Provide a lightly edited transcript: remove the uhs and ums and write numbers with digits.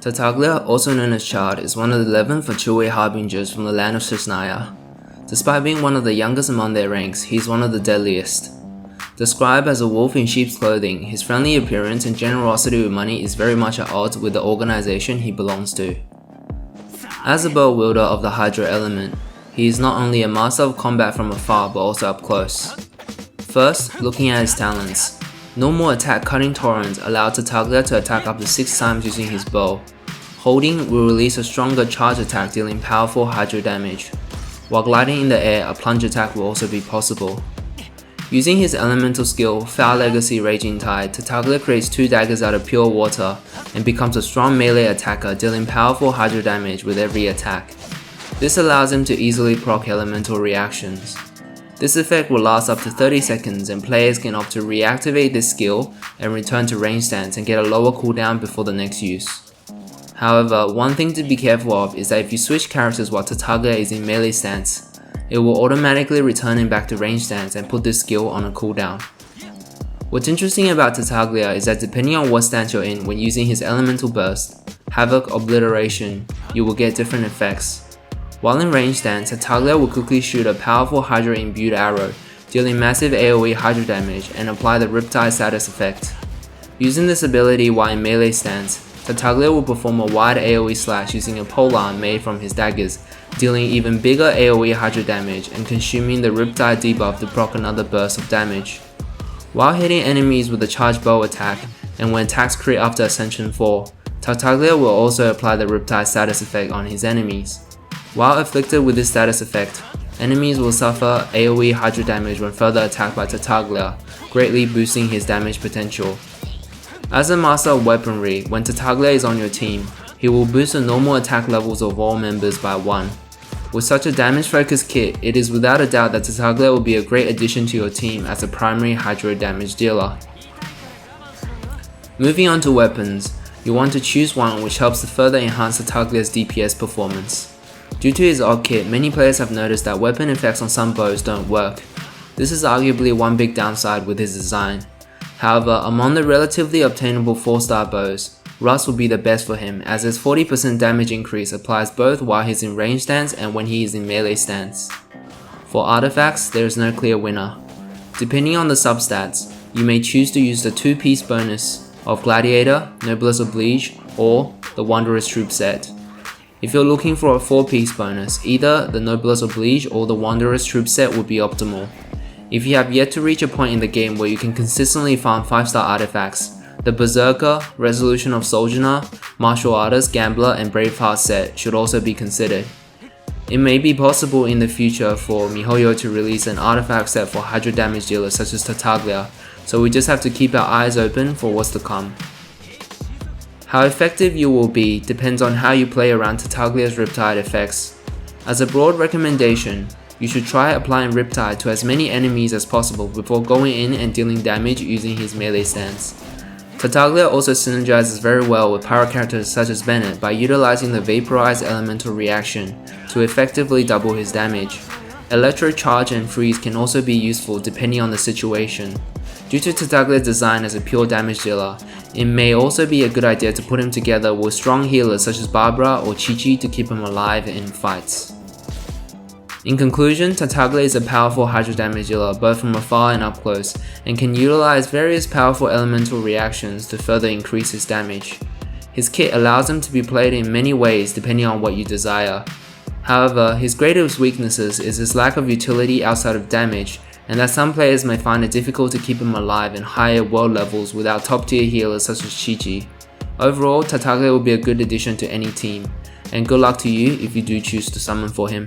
Tartaglia, also known as Childe, is one of the 11 Childe harbingers from the land of Sisnaya. Despite being one of the youngest among their ranks, he is one of the deadliest. Described as a wolf in sheep's clothing, his friendly appearance and generosity with money is very much at odds with the organization he belongs to. As a bow wielder of the Hydra element, he is not only a master of combat from afar but also up close. First, looking at his talents. Normal attack cutting torrents allow Tartaglia to attack up to 6 times using his bow. Holding will release a stronger charge attack dealing powerful Hydra damage. While gliding in the air, a plunge attack will also be possible. Using his elemental skill, Foul Legacy Raging Tide, Tartaglia creates 2 daggers out of pure water and becomes a strong melee attacker dealing powerful Hydra damage with every attack. This allows him to easily proc elemental reactions. This effect will last up to 30 seconds and players can opt to reactivate this skill and return to range stance and get a lower cooldown before the next use. However, one thing to be careful of is that if you switch characters while Tartaglia is in melee stance, it will automatically return him back to range stance and put this skill on a cooldown. What's interesting about Tartaglia is that depending on what stance you're in when using his elemental burst, Havoc, Obliteration, you will get different effects. While in range stance, Tartaglia will quickly shoot a powerful Hydra imbued arrow, dealing massive AoE Hydra damage and apply the Riptide status effect. Using this ability while in melee stance, Tartaglia will perform a wide AoE slash using a polearm made from his daggers, dealing even bigger AoE Hydra damage and consuming the Riptide debuff to proc another burst of damage. While hitting enemies with a charged bow attack, and when attacks crit after Ascension 4, Tartaglia will also apply the Riptide status effect on his enemies. While afflicted with this status effect, enemies will suffer AoE Hydra damage when further attacked by Tartaglia, greatly boosting his damage potential. As a master of weaponry, when Tartaglia is on your team, he will boost the normal attack levels of all members by 1. With such a damage focused kit, it is without a doubt that Tartaglia will be a great addition to your team as a primary Hydra damage dealer. Moving on to weapons, you want to choose one which helps to further enhance Tartaglia's DPS performance. Due to his odd kit, many players have noticed that weapon effects on some bows don't work. This is arguably one big downside with his design. However, among the relatively obtainable 4-star bows, Rust will be the best for him as his 40% damage increase applies both while he's in range stance and when he is in melee stance. For artifacts, there is no clear winner. Depending on the substats, you may choose to use the 2-piece bonus of Gladiator, Noblesse Oblige, or the Wanderer's Troop set. If you're looking for a 4-piece bonus, either the Noblesse Oblige or the Wanderer's Troop set would be optimal. If you have yet to reach a point in the game where you can consistently farm 5-star artifacts, the Berserker, Resolution of Sojourner, Martial Artist, Gambler, and Braveheart set should also be considered. It may be possible in the future for MiHoYo to release an artifact set for Hydra damage dealers such as Tartaglia, so we just have to keep our eyes open for what's to come. How effective you will be depends on how you play around Tartaglia's Riptide effects. As a broad recommendation, you should try applying Riptide to as many enemies as possible before going in and dealing damage using his melee stance. Tartaglia also synergizes very well with power characters such as Bennett by utilizing the Vaporized Elemental reaction to effectively double his damage. Electro Charge and Freeze can also be useful depending on the situation. Due to Tartaglia's design as a pure damage dealer, it may also be a good idea to put him together with strong healers such as Barbara or Chi-Chi to keep him alive in fights. In conclusion, Tartaglia is a powerful Hydra damage dealer both from afar and up close, and can utilize various powerful elemental reactions to further increase his damage. His kit allows him to be played in many ways depending on what you desire. However, his greatest weaknesses is his lack of utility outside of damage, and that some players may find it difficult to keep him alive in higher world levels without top tier healers such as Chi-Chi. Overall, Tartaglia will be a good addition to any team, and good luck to you if you do choose to summon for him.